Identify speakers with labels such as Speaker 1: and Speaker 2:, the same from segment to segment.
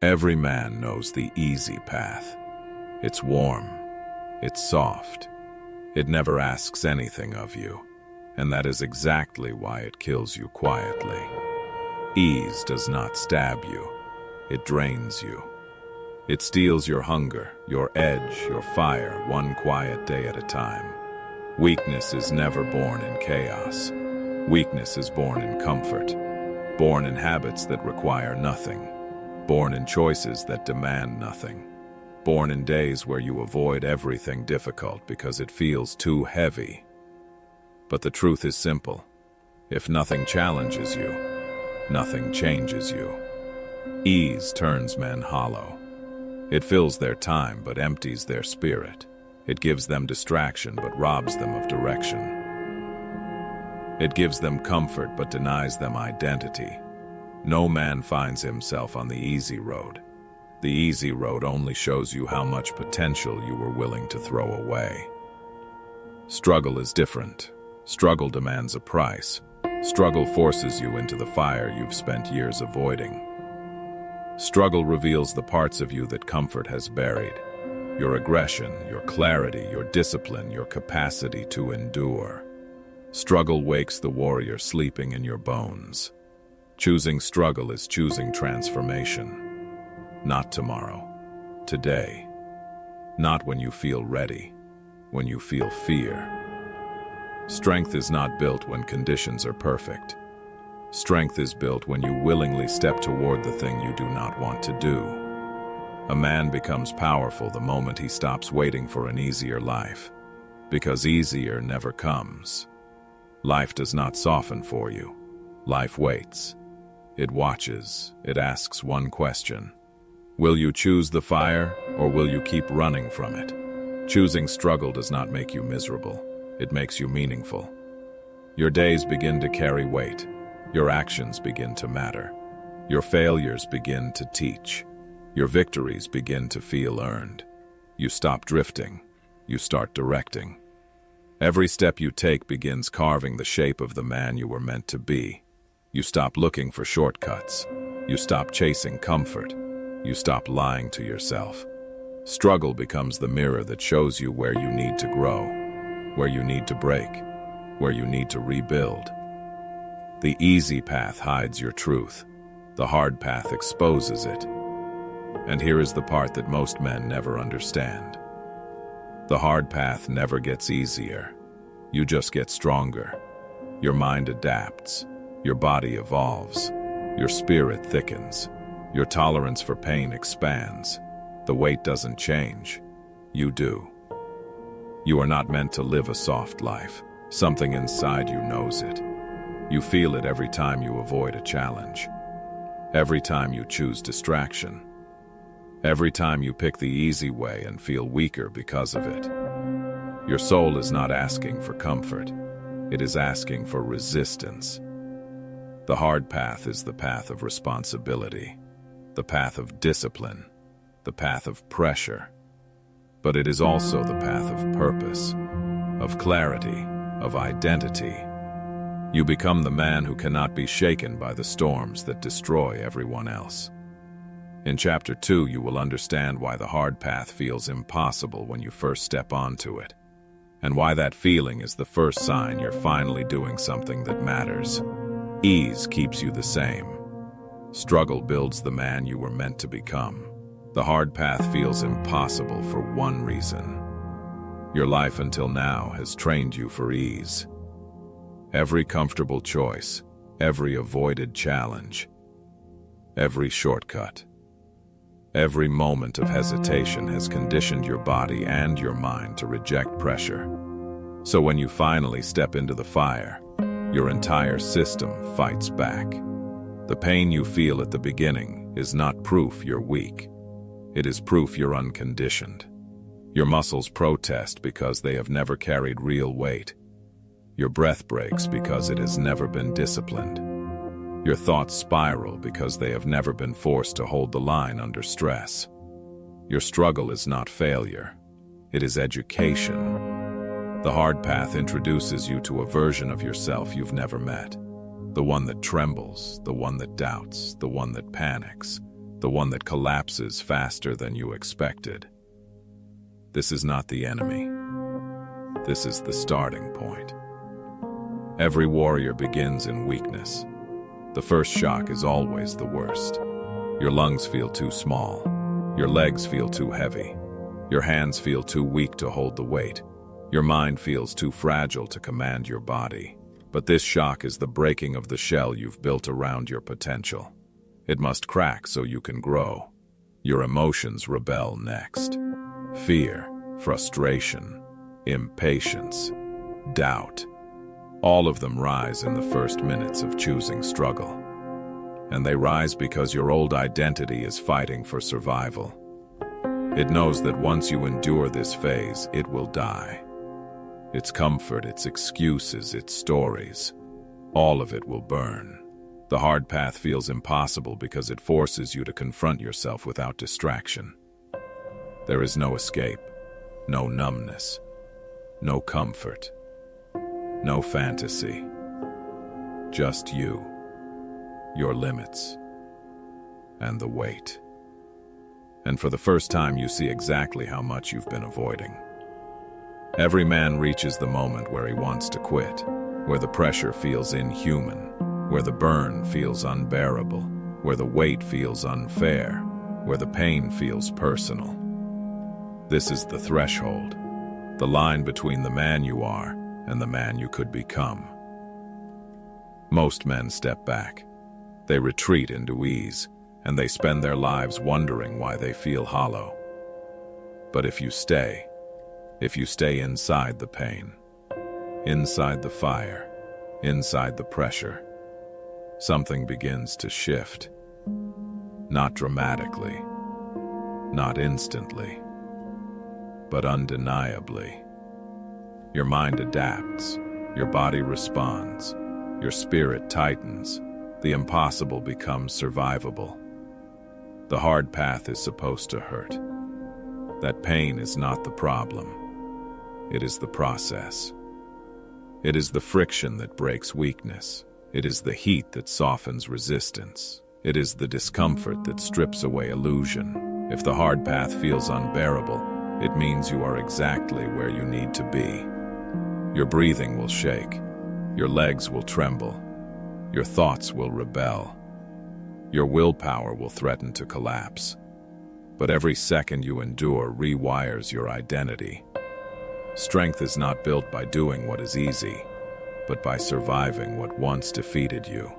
Speaker 1: Every man knows the easy path. It's warm. It's soft. It never asks anything of you, and that is exactly why it kills you quietly. Ease does not stab you. It drains you. It steals your hunger, your edge, your fire, one quiet day at a time. Weakness is never born in chaos. Weakness is born in comfort, born in habits that require nothing, born in choices that demand nothing, born in days where you avoid everything difficult because it feels too heavy. But the truth is simple. If nothing challenges you, nothing changes you. Ease turns men hollow. It fills their time but empties their spirit. It gives them distraction but robs them of direction. It gives them comfort but denies them identity. No man finds himself on the easy road. The easy road only shows you how much potential you were willing to throw away. Struggle is different. Struggle demands a price. Struggle forces you into the fire you've spent years avoiding. Struggle reveals the parts of you that comfort has buried. Your aggression, your clarity, your discipline, your capacity to endure. Struggle wakes the warrior sleeping in your bones. Choosing struggle is choosing transformation. Not tomorrow, today. Not when you feel ready, when you feel fear. Strength is not built when conditions are perfect. Strength is built when you willingly step toward the thing you do not want to do. A man becomes powerful the moment he stops waiting for an easier life, because easier never comes. Life does not soften for you. Life waits. It watches. It asks one question. Will you choose the fire, or will you keep running from it? Choosing struggle does not make you miserable. It makes you meaningful. Your days begin to carry weight. Your actions begin to matter. Your failures begin to teach. Your victories begin to feel earned. You stop drifting. You start directing. Every step you take begins carving the shape of the man you were meant to be. You stop looking for shortcuts. You stop chasing comfort. You stop lying to yourself. Struggle becomes the mirror that shows you where you need to grow, where you need to break, where you need to rebuild. The easy path hides your truth. The hard path exposes it. And here is the part that most men never understand. The hard path never gets easier. You just get stronger. Your mind adapts. Your body evolves. Your spirit thickens. Your tolerance for pain expands. The weight doesn't change. You do. You are not meant to live a soft life. Something inside you knows it. You feel it every time you avoid a challenge. Every time you choose distraction. Every time you pick the easy way and feel weaker because of it. Your soul is not asking for comfort. It is asking for resistance. The hard path is the path of responsibility, the path of discipline, the path of pressure. But it is also the path of purpose, of clarity, of identity. You become the man who cannot be shaken by the storms that destroy everyone else. In Chapter 2, you will understand why the hard path feels impossible when you first step onto it, and why that feeling is the first sign you're finally doing something that matters. Ease keeps you the same. Struggle builds the man you were meant to become. The hard path feels impossible for one reason. Your life until now has trained you for ease. Every comfortable choice, every avoided challenge, every shortcut, every moment of hesitation has conditioned your body and your mind to reject pressure. So when you finally step into the fire, your entire system fights back. The pain you feel at the beginning is not proof you're weak. It is proof you're unconditioned. Your muscles protest because they have never carried real weight. Your breath breaks because it has never been disciplined. Your thoughts spiral because they have never been forced to hold the line under stress. Your struggle is not failure. It is education. The hard path introduces you to a version of yourself you've never met. The one that trembles, the one that doubts, the one that panics, the one that collapses faster than you expected. This is not the enemy. This is the starting point. Every warrior begins in weakness. The first shock is always the worst. Your lungs feel too small. Your legs feel too heavy. Your hands feel too weak to hold the weight. Your mind feels too fragile to command your body. But this shock is the breaking of the shell you've built around your potential. It must crack so you can grow. Your emotions rebel next. Fear, frustration, impatience, doubt. All of them rise in the first minutes of choosing struggle. And they rise because your old identity is fighting for survival. It knows that once you endure this phase, it will die. Its comfort, its excuses, its stories, all of it will burn. The hard path feels impossible because it forces you to confront yourself without distraction. There is no escape, no numbness, no comfort, no fantasy. Just you, your limits, and the weight. And for the first time, you see exactly how much you've been avoiding. Every man reaches the moment where he wants to quit, where the pressure feels inhuman, where the burn feels unbearable, where the weight feels unfair, where the pain feels personal. This is the threshold, the line between the man you are and the man you could become. Most men step back. They retreat into ease, and they spend their lives wondering why they feel hollow. But if you stay inside the pain, inside the fire, inside the pressure, something begins to shift. Not dramatically, not instantly, but undeniably. Your mind adapts, your body responds, your spirit tightens, the impossible becomes survivable. The hard path is supposed to hurt. That pain is not the problem. It is the process. It is the friction that breaks weakness. It is the heat that softens resistance. It is the discomfort that strips away illusion. If the hard path feels unbearable, it means you are exactly where you need to be. Your breathing will shake. Your legs will tremble. Your thoughts will rebel. Your willpower will threaten to collapse. But every second you endure rewires your identity. Strength is not built by doing what is easy, but by surviving what once defeated you.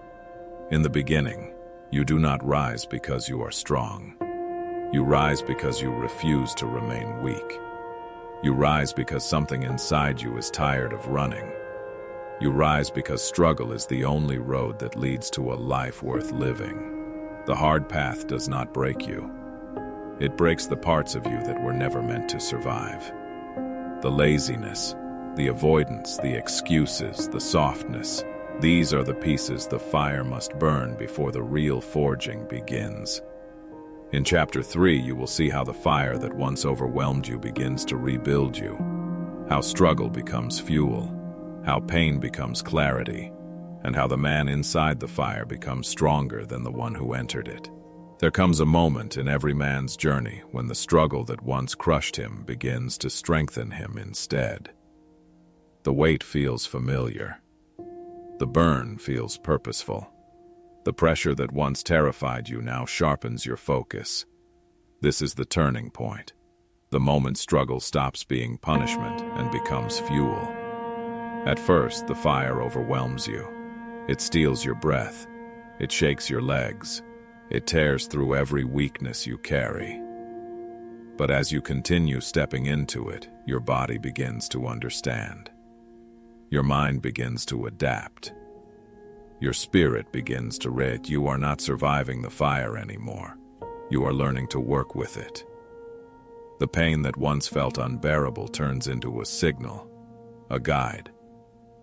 Speaker 1: In the beginning, you do not rise because you are strong. You rise because you refuse to remain weak. You rise because something inside you is tired of running. You rise because struggle is the only road that leads to a life worth living. The hard path does not break you. It breaks the parts of you that were never meant to survive. The laziness, the avoidance, the excuses, the softness, these are the pieces the fire must burn before the real forging begins. In Chapter 3, you will see how the fire that once overwhelmed you begins to rebuild you, how struggle becomes fuel, how pain becomes clarity, and how the man inside the fire becomes stronger than the one who entered it. There comes a moment in every man's journey when the struggle that once crushed him begins to strengthen him instead. The weight feels familiar. The burn feels purposeful. The pressure that once terrified you now sharpens your focus. This is the turning point. The moment struggle stops being punishment and becomes fuel. At first, the fire overwhelms you. It steals your breath. It shakes your legs. It tears through every weakness you carry. But as you continue stepping into it, your body begins to understand. Your mind begins to adapt. Your spirit begins to read. You are not surviving the fire anymore. You are learning to work with it. The pain that once felt unbearable turns into a signal, a guide,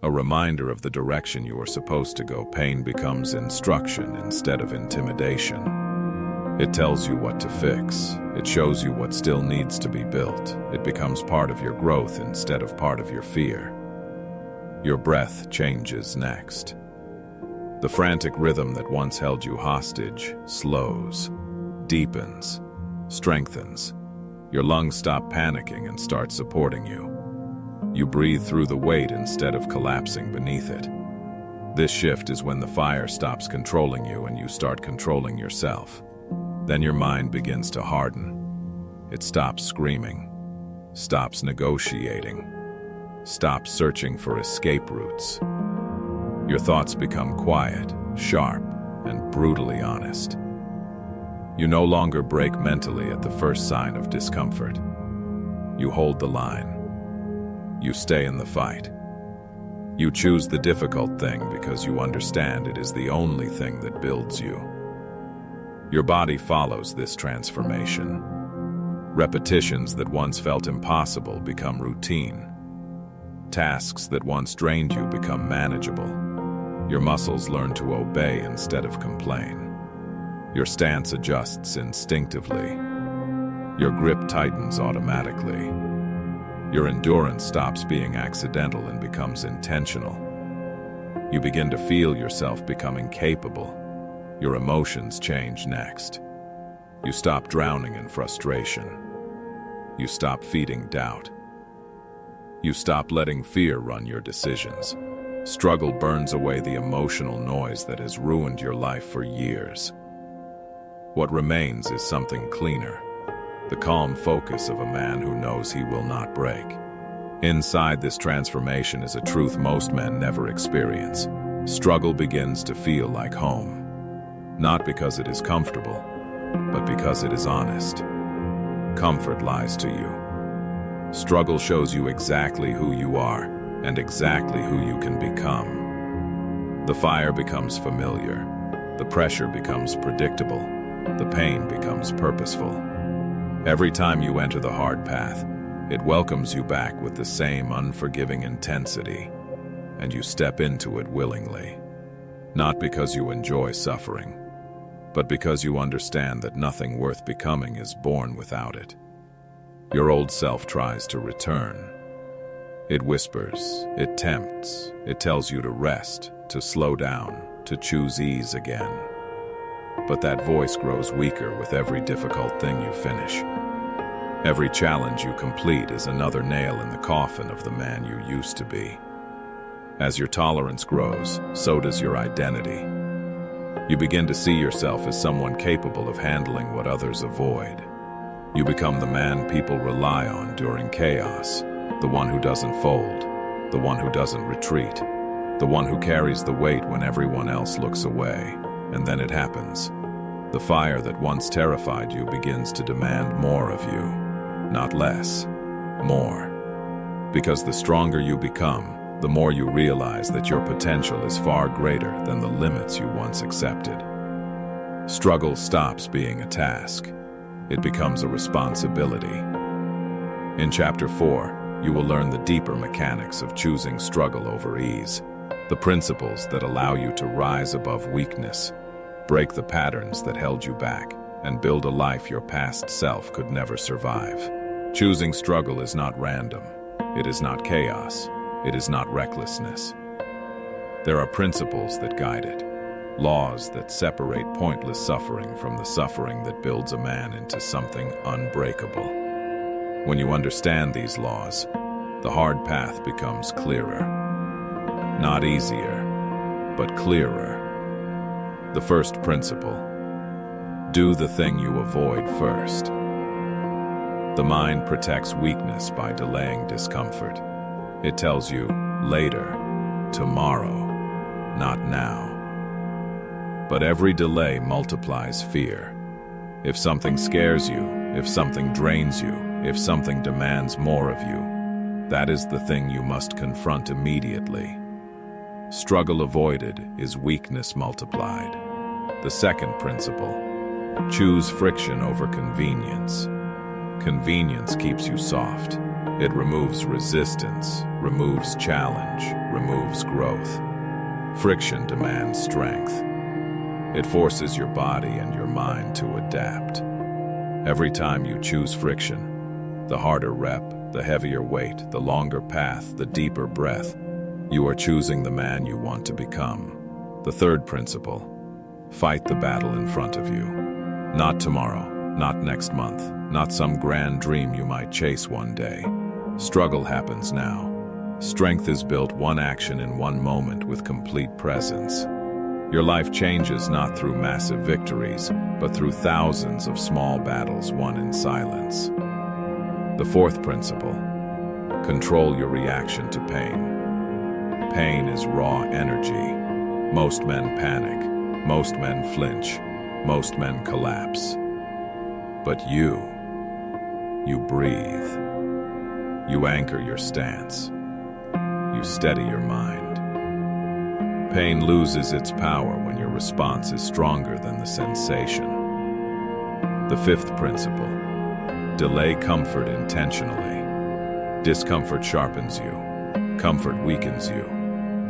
Speaker 1: a reminder of the direction you are supposed to go. Pain becomes instruction instead of intimidation. It tells you what to fix. It shows you what still needs to be built. It becomes part of your growth instead of part of your fear. Your breath changes next. The frantic rhythm that once held you hostage slows. deepens, strengthens. Your lungs stop panicking and start supporting you. You breathe through the weight instead of collapsing beneath it. This shift is when the fire stops controlling you and you start controlling yourself. Then your mind begins to harden. It stops screaming, stops negotiating, stops searching for escape routes. Your thoughts become quiet, sharp, and brutally honest. You no longer break mentally at the first sign of discomfort. You hold the line. You stay in the fight. You choose the difficult thing because you understand it is the only thing that builds you. Your body follows this transformation. Repetitions that once felt impossible become routine. Tasks that once drained you become manageable. Your muscles learn to obey instead of complain. Your stance adjusts instinctively. Your grip tightens automatically. Your endurance stops being accidental and becomes intentional. You begin to feel yourself becoming capable. Your emotions change next. You stop drowning in frustration. You stop feeding doubt. You stop letting fear run your decisions. Struggle burns away the emotional noise that has ruined your life for years. What remains is something cleaner. The calm focus of a man who knows he will not break. Inside this transformation is a truth most men never experience. Struggle begins to feel like home. Not because it is comfortable, but because it is honest. Comfort lies to you. Struggle shows you exactly who you are and exactly who you can become. The fire becomes familiar. The pressure becomes predictable. The pain becomes purposeful. Every time you enter the hard path, it welcomes you back with the same unforgiving intensity, and you step into it willingly. Not because you enjoy suffering, but because you understand that nothing worth becoming is born without it. Your old self tries to return. It whispers, it tempts, it tells you to rest, to slow down, to choose ease again. But that voice grows weaker with every difficult thing you finish. Every challenge you complete is another nail in the coffin of the man you used to be. As your tolerance grows, so does your identity. You begin to see yourself as someone capable of handling what others avoid. You become the man people rely on during chaos, the one who doesn't fold, the one who doesn't retreat, the one who carries the weight when everyone else looks away. And then it happens. The fire that once terrified you begins to demand more of you, not less, more. Because the stronger you become, the more you realize that your potential is far greater than the limits you once accepted. Struggle stops being a task. It becomes a responsibility. In Chapter 4, you will learn the deeper mechanics of choosing struggle over ease, the principles that allow you to rise above weakness, break the patterns that held you back, and build a life your past self could never survive. Choosing struggle is not random. It is not chaos. It is not recklessness. There are principles that guide it, laws that separate pointless suffering from the suffering that builds a man into something unbreakable. When you understand these laws, the hard path becomes clearer. Not easier, but clearer. The first principle: do the thing you avoid first. The mind protects weakness by delaying discomfort. It tells you, later, tomorrow, not now. But every delay multiplies fear. If something scares you, if something drains you, if something demands more of you, that is the thing you must confront immediately. Struggle avoided is weakness multiplied. The second principle: choose friction over convenience. Convenience keeps you soft. It removes resistance, removes challenge, removes growth. Friction demands strength. It forces your body and your mind to adapt. Every time you choose friction, the harder rep, the heavier weight, the longer path, the deeper breath, you are choosing the man you want to become. The third principle: fight the battle in front of you. Not tomorrow, not next month, not some grand dream you might chase one day. Struggle happens now. Strength is built one action in one moment with complete presence. Your life changes not through massive victories, but through thousands of small battles won in silence. The fourth principle: control your reaction to pain. Pain is raw energy. Most men panic. Most men flinch. Most men collapse. But you breathe. You anchor your stance. You steady your mind. Pain loses its power when your response is stronger than the sensation. The fifth principle: delay comfort intentionally. Discomfort sharpens you. Comfort weakens you.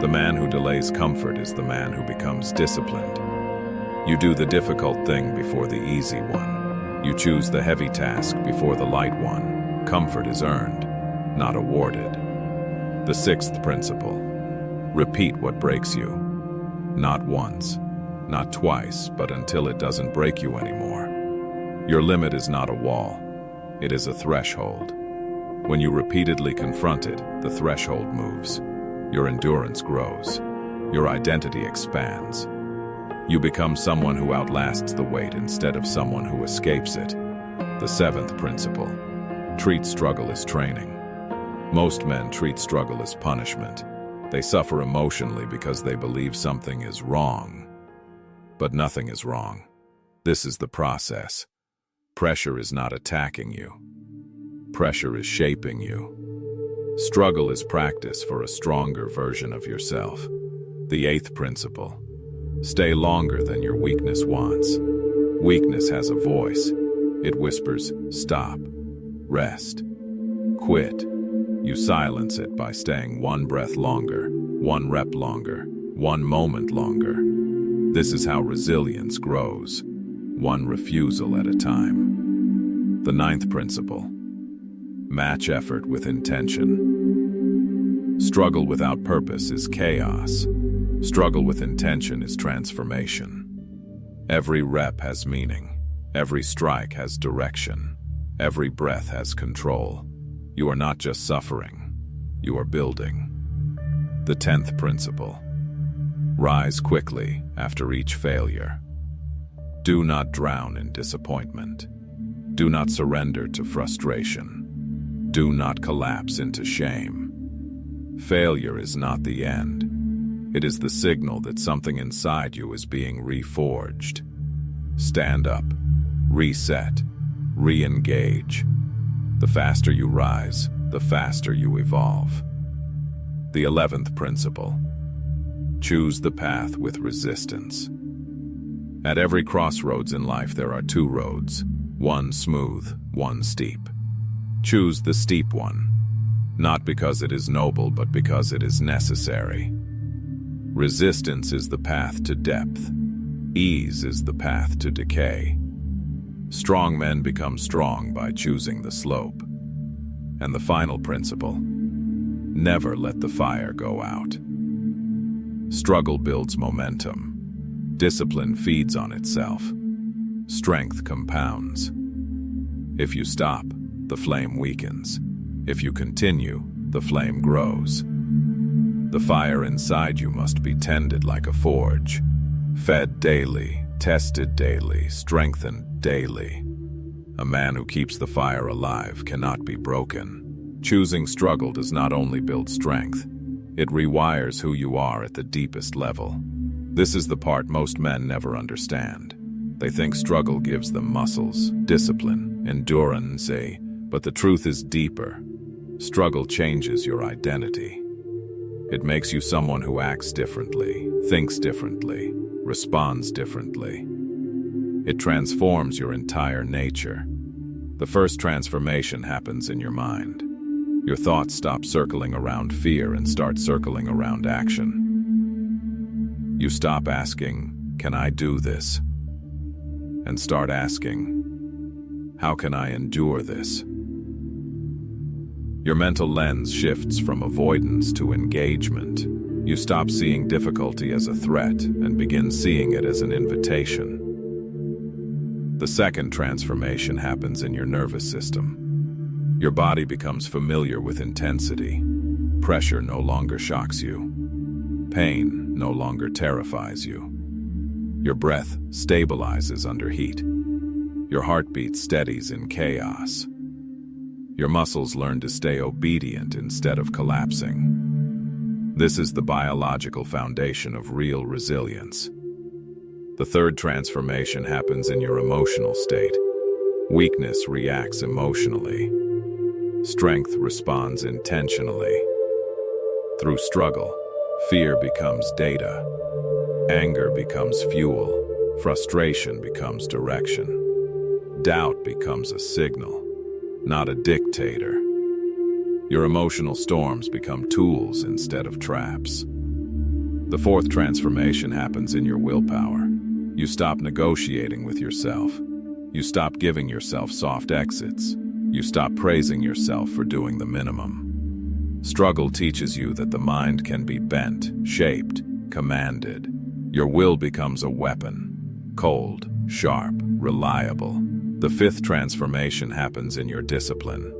Speaker 1: The man who delays comfort is the man who becomes disciplined. You do the difficult thing before the easy one. You choose the heavy task before the light one. Comfort is earned, not awarded. The sixth principle: repeat what breaks you. Not once, not twice, but until it doesn't break you anymore. Your limit is not a wall. It is a threshold. When you repeatedly confront it, the threshold moves. Your endurance grows. Your identity expands. You become someone who outlasts the weight instead of someone who escapes it. The seventh principle: treat struggle as training. Most men treat struggle as punishment. They suffer emotionally because they believe something is wrong. But nothing is wrong. This is the process. Pressure is not attacking you. Pressure is shaping you. Struggle is practice for a stronger version of yourself. The eighth principle: stay longer than your weakness wants. Weakness has a voice. It whispers, stop, rest, quit. You silence it by staying one breath longer, one rep longer, one moment longer. This is how resilience grows, one refusal at a time. The ninth principle: match effort with intention. Struggle without purpose is chaos. Struggle with intention is transformation. Every rep has meaning. Every strike has direction. Every breath has control. You are not just suffering. You are building. The 10th principle: rise quickly after each failure. Do not drown in disappointment. Do not surrender to frustration. Do not collapse into shame. Failure is not the end. It is the signal that something inside you is being reforged. Stand up, reset, re-engage. The faster you rise, the faster you evolve. The 11th principle: choose the path with resistance. At every crossroads in life there are two roads, one smooth, one steep. Choose the steep one, not because it is noble, but because it is necessary. Resistance is the path to depth. Ease is the path to decay. Strong men become strong by choosing the slope. And the final principle: never let the fire go out. Struggle builds momentum. Discipline feeds on itself. Strength compounds. If you stop, the flame weakens. If you continue, the flame grows. The fire inside you must be tended like a forge, fed daily, tested daily, strengthened daily. A man who keeps the fire alive cannot be broken. Choosing struggle does not only build strength, it rewires who you are at the deepest level. This is the part most men never understand. They think struggle gives them muscles, discipline, endurance, but the truth is deeper. Struggle changes your identity. It makes you someone who acts differently, thinks differently, responds differently. It transforms your entire nature. The first transformation happens in your mind. Your thoughts stop circling around fear and start circling around action. You stop asking, "Can I do this?" and start asking, "How can I endure this?" Your mental lens shifts from avoidance to engagement. You stop seeing difficulty as a threat and begin seeing it as an invitation. The second transformation happens in your nervous system. Your body becomes familiar with intensity. Pressure no longer shocks you. Pain no longer terrifies you. Your breath stabilizes under heat. Your heartbeat steadies in chaos. Your muscles learn to stay obedient instead of collapsing. This is the biological foundation of real resilience. The third transformation happens in your emotional state. Weakness reacts emotionally. Strength responds intentionally. Through struggle, fear becomes data. Anger becomes fuel. Frustration becomes direction. Doubt becomes a signal, not a dictator. Your emotional storms become tools instead of traps. The fourth transformation happens in your willpower. You stop negotiating with yourself. You stop giving yourself soft exits. You stop praising yourself for doing the minimum. Struggle teaches you that the mind can be bent, shaped, commanded. Your will becomes a weapon, cold, sharp, reliable. The fifth transformation happens in your discipline.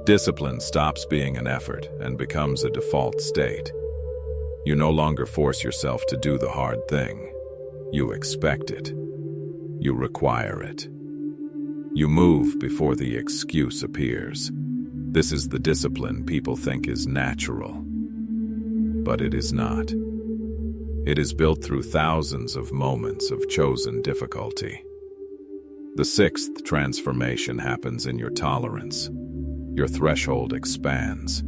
Speaker 1: Discipline stops being an effort and becomes a default state. You no longer force yourself to do the hard thing. You expect it. You require it. You move before the excuse appears. This is the discipline people think is natural. But it is not. It is built through thousands of moments of chosen difficulty. The sixth transformation happens in your tolerance. Your threshold expands.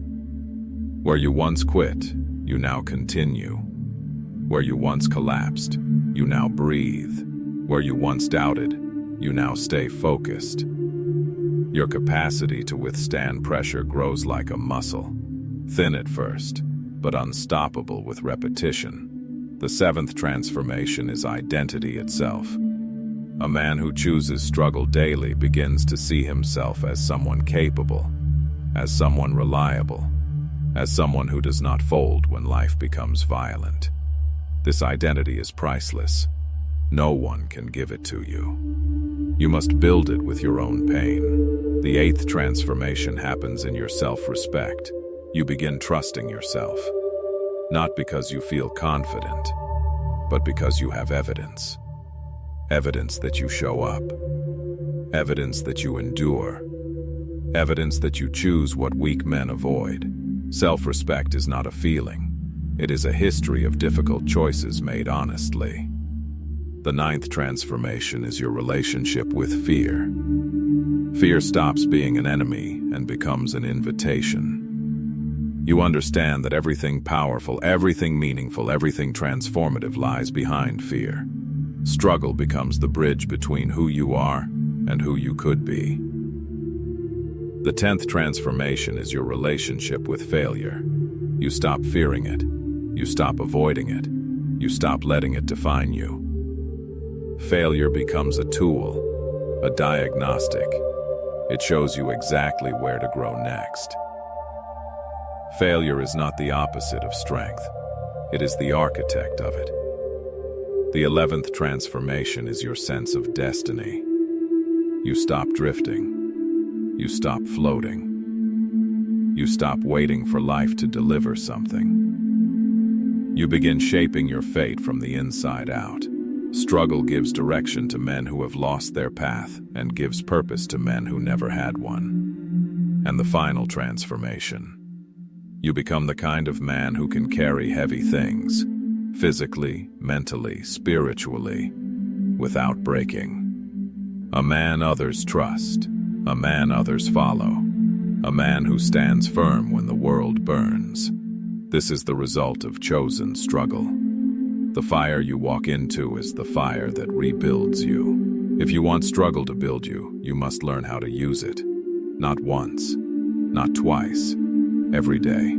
Speaker 1: Where you once quit, you now continue. Where you once collapsed, you now breathe. Where you once doubted, you now stay focused. Your capacity to withstand pressure grows like a muscle, thin at first, but unstoppable with repetition. The seventh transformation is identity itself. A man who chooses struggle daily begins to see himself as someone capable, as someone reliable, as someone who does not fold when life becomes violent. This identity is priceless. No one can give it to you. You must build it with your own pain. The eighth transformation happens in your self-respect. You begin trusting yourself. Not because you feel confident, but because you have evidence. Evidence that you show up. Evidence that you endure. Evidence that you choose what weak men avoid. Self-respect is not a feeling. It is a history of difficult choices made honestly. The ninth transformation is your relationship with fear. Fear stops being an enemy and becomes an invitation. You understand that everything powerful, everything meaningful, everything transformative lies behind fear. Struggle becomes the bridge between who you are and who you could be. The 10th transformation is your relationship with failure. You stop fearing it. You stop avoiding it. You stop letting it define you. Failure becomes a tool, a diagnostic. It shows you exactly where to grow next. Failure is not the opposite of strength. It is the architect of it. The 11th transformation is your sense of destiny. You stop drifting. You stop floating. You stop waiting for life to deliver something. You begin shaping your fate from the inside out. Struggle gives direction to men who have lost their path and gives purpose to men who never had one. And the final transformation. You become the kind of man who can carry heavy things, physically, mentally, spiritually, without breaking. A man others trust, a man others follow, a man who stands firm when the world burns. This is the result of chosen struggle. The fire you walk into is the fire that rebuilds you. If you want struggle to build you, you must learn how to use it. Not once, not twice, every day.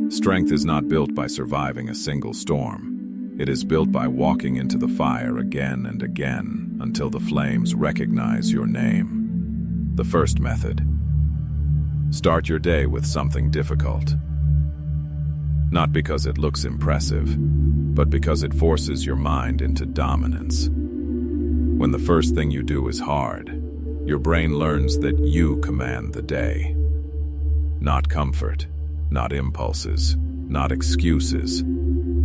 Speaker 1: Strength is not built by surviving a single storm. It is built by walking into the fire again and again until the flames recognize your name. The first method. Start your day with something difficult. Not because it looks impressive, but because it forces your mind into dominance. When the first thing you do is hard, your brain learns that you command the day. Not comfort, not impulses, not excuses.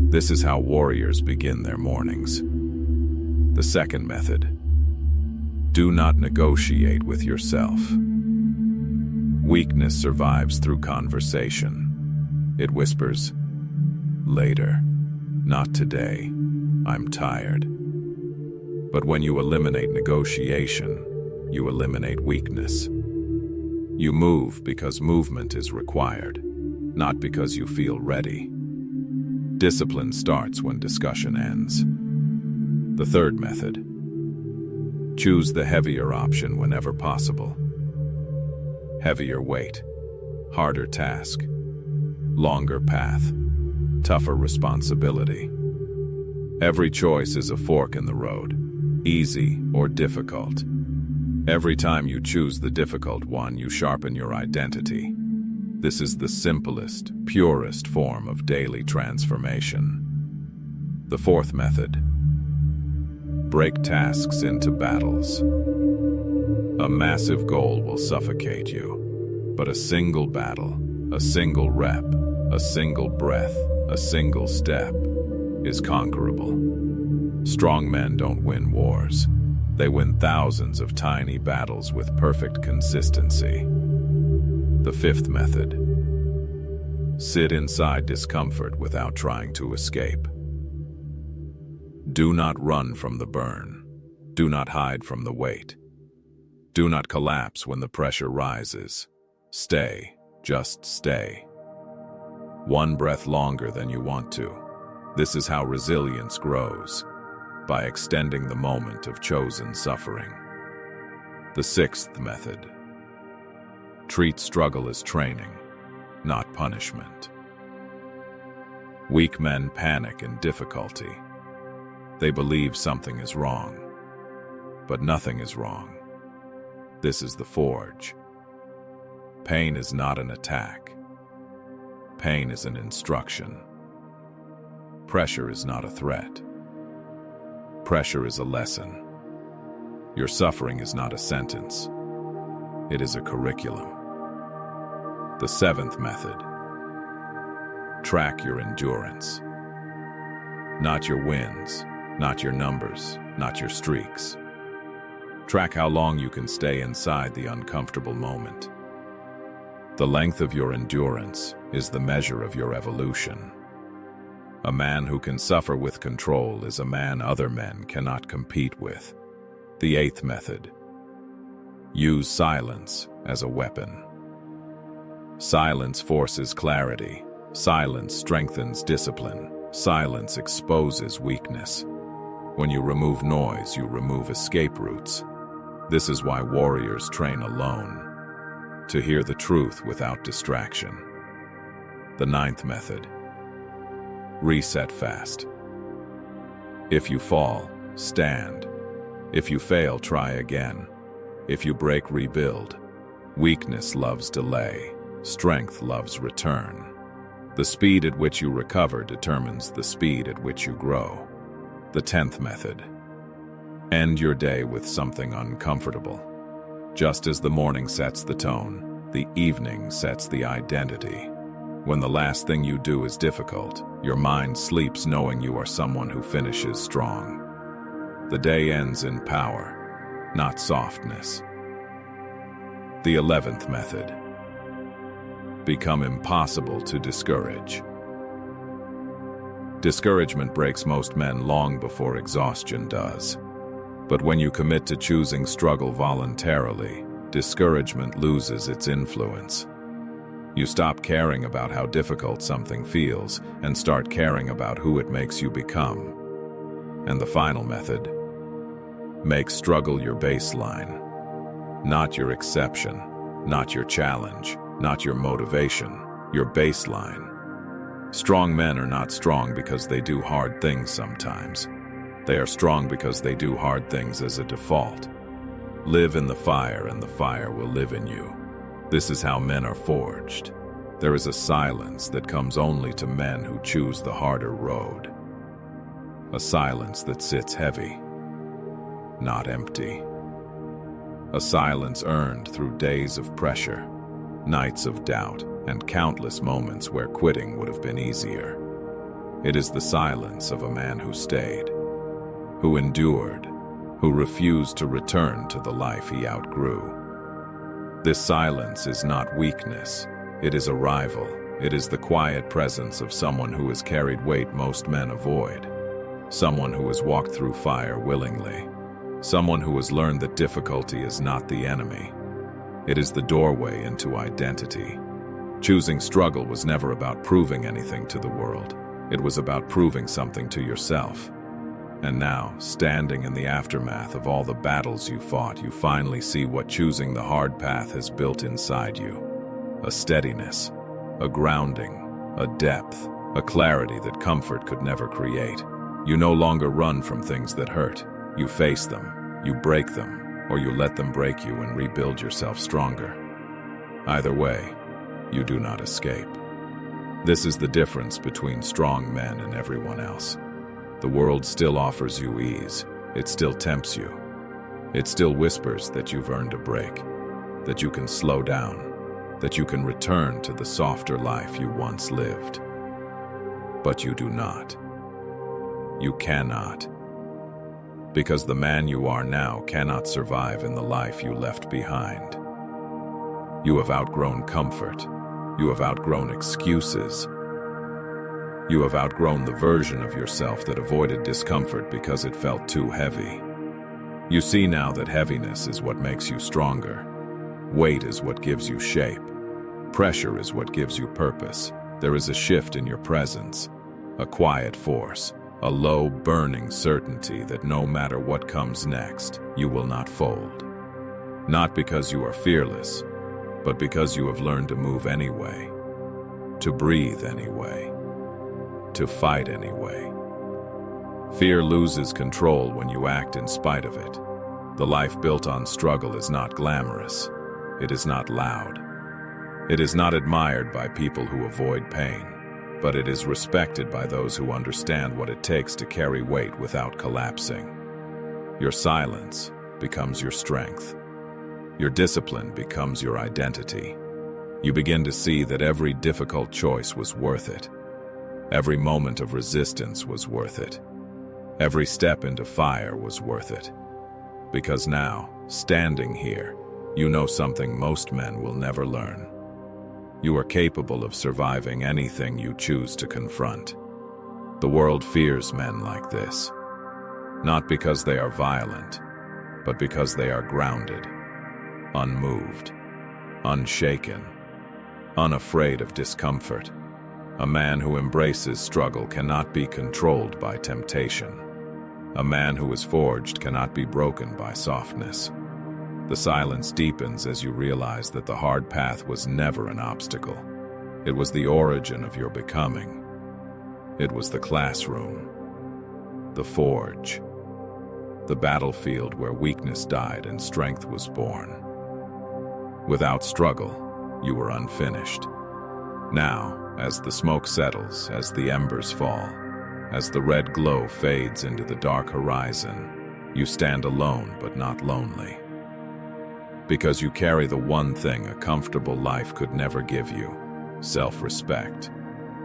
Speaker 1: This is how warriors begin their mornings. The second method: do not negotiate with yourself. Weakness survives through conversation. It whispers, "Later, not today, I'm tired." But when you eliminate negotiation, you eliminate weakness. You move because movement is required, not because you feel ready. Discipline starts when discussion ends. The third method: choose the heavier option whenever possible. Heavier weight, harder task, longer path, tougher responsibility. Every choice is a fork in the road, easy or difficult. Every time you choose the difficult one, you sharpen your identity. This is the simplest, purest form of daily transformation. The fourth method: break tasks into battles. A massive goal will suffocate you, but a single battle, a single rep, a single breath, a single step is conquerable. Strong men don't win wars. They win thousands of tiny battles with perfect consistency. The fifth method: sit inside discomfort without trying to escape. Do not run from the burn. Do not hide from the weight. Do not collapse when the pressure rises. Stay, just stay. One breath longer than you want to. This is how resilience grows, by extending the moment of chosen suffering. The sixth method: treat struggle as training, not punishment. Weak men panic in difficulty. They believe something is wrong, but nothing is wrong. This is the forge. Pain is not an attack. Pain is an instruction. Pressure is not a threat. Pressure is a lesson. Your suffering is not a sentence. It is a curriculum. The seventh method: track your endurance. Not your wins, not your numbers, not your streaks. Track how long you can stay inside the uncomfortable moment. The length of your endurance is the measure of your evolution. A man who can suffer with control is a man other men cannot compete with. The eighth method: use silence as a weapon. Silence forces clarity. Silence strengthens discipline. Silence exposes weakness. When you remove noise, you remove escape routes. This is why warriors train alone, to hear the truth without distraction. The ninth method: reset fast. If you fall, stand. If you fail, try again. If you break, rebuild. Weakness loves delay. Strength loves return. The speed at which you recover determines the speed at which you grow. The 10th method: end your day with something uncomfortable. Just as the morning sets the tone, the evening sets the identity. When the last thing you do is difficult, your mind sleeps knowing you are someone who finishes strong. The day ends in power, not softness. The 11th method: become impossible to discourage. Discouragement breaks most men long before exhaustion does. But when you commit to choosing struggle voluntarily, discouragement loses its influence. You stop caring about how difficult something feels and start caring about who it makes you become. And the final method: make struggle your baseline. Not your exception, not your challenge, not your motivation, your baseline. Strong men are not strong because they do hard things sometimes. They are strong because they do hard things as a default. Live in the fire and the fire will live in you. This is how men are forged. There is a silence that comes only to men who choose the harder road. A silence that sits heavy. not empty. A silence earned through days of pressure, nights of doubt, and countless moments where quitting would have been easier. It is the silence of a man who stayed, who endured, who refused to return to the life he outgrew. This silence is not weakness, it is arrival. It is the quiet presence of someone who has carried weight most men avoid, someone who has walked through fire willingly, someone who has learned that difficulty is not the enemy. It is the doorway into identity. Choosing struggle was never about proving anything to the world. It was about proving something to yourself. And now, standing in the aftermath of all the battles you fought, you finally see what choosing the hard path has built inside you. A steadiness, a grounding, a depth, a clarity that comfort could never create. You no longer run from things that hurt. You face them, you break them, or you let them break you and rebuild yourself stronger. Either way, you do not escape. This is the difference between strong men and everyone else. The world still offers you ease. It still tempts you. It still whispers that you've earned a break, that you can slow down, that you can return to the softer life you once lived. But you do not. You cannot. Because the man you are now cannot survive in the life you left behind. You have outgrown comfort. You have outgrown excuses. You have outgrown the version of yourself that avoided discomfort because it felt too heavy. You see now that heaviness is what makes you stronger. Weight is what gives you shape. Pressure is what gives you purpose. There is a shift in your presence, a quiet force, a low, burning certainty that no matter what comes next, you will not fold. Not because you are fearless, but because you have learned to move anyway, to breathe anyway, to fight anyway. Fear loses control when you act in spite of it. The life built on struggle is not glamorous. It is not loud. It is not admired by people who avoid pain, but it is respected by those who understand what it takes to carry weight without collapsing. Your silence becomes your strength. Your discipline becomes your identity. You begin to see that every difficult choice was worth it. Every moment of resistance was worth it. Every step into fire was worth it. Because now, standing here, you know something most men will never learn. You are capable of surviving anything you choose to confront. The world fears men like this, not because they are violent, but because they are grounded, unmoved, unshaken, unafraid of discomfort. A man who embraces struggle cannot be controlled by temptation. A man who is forged cannot be broken by softness. The silence deepens as you realize that the hard path was never an obstacle. It was the origin of your becoming. It was the classroom, the forge, the battlefield where weakness died and strength was born. Without struggle, you were unfinished. Now, as the smoke settles, as the embers fall, as the red glow fades into the dark horizon, you stand alone but not lonely. Because you carry the one thing a comfortable life could never give you: self-respect.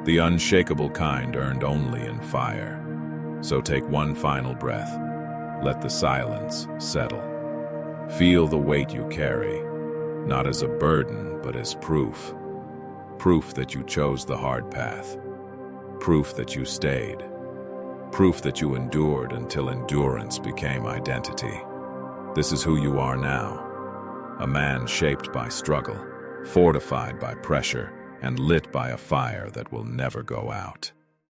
Speaker 1: The unshakable kind earned only in fire. So take one final breath. Let the silence settle. Feel the weight you carry, not as a burden, but as proof. Proof that you chose the hard path. Proof that you stayed. Proof that you endured until endurance became identity. This is who you are now. A man shaped by struggle, fortified by pressure, and lit by a fire that will never go out.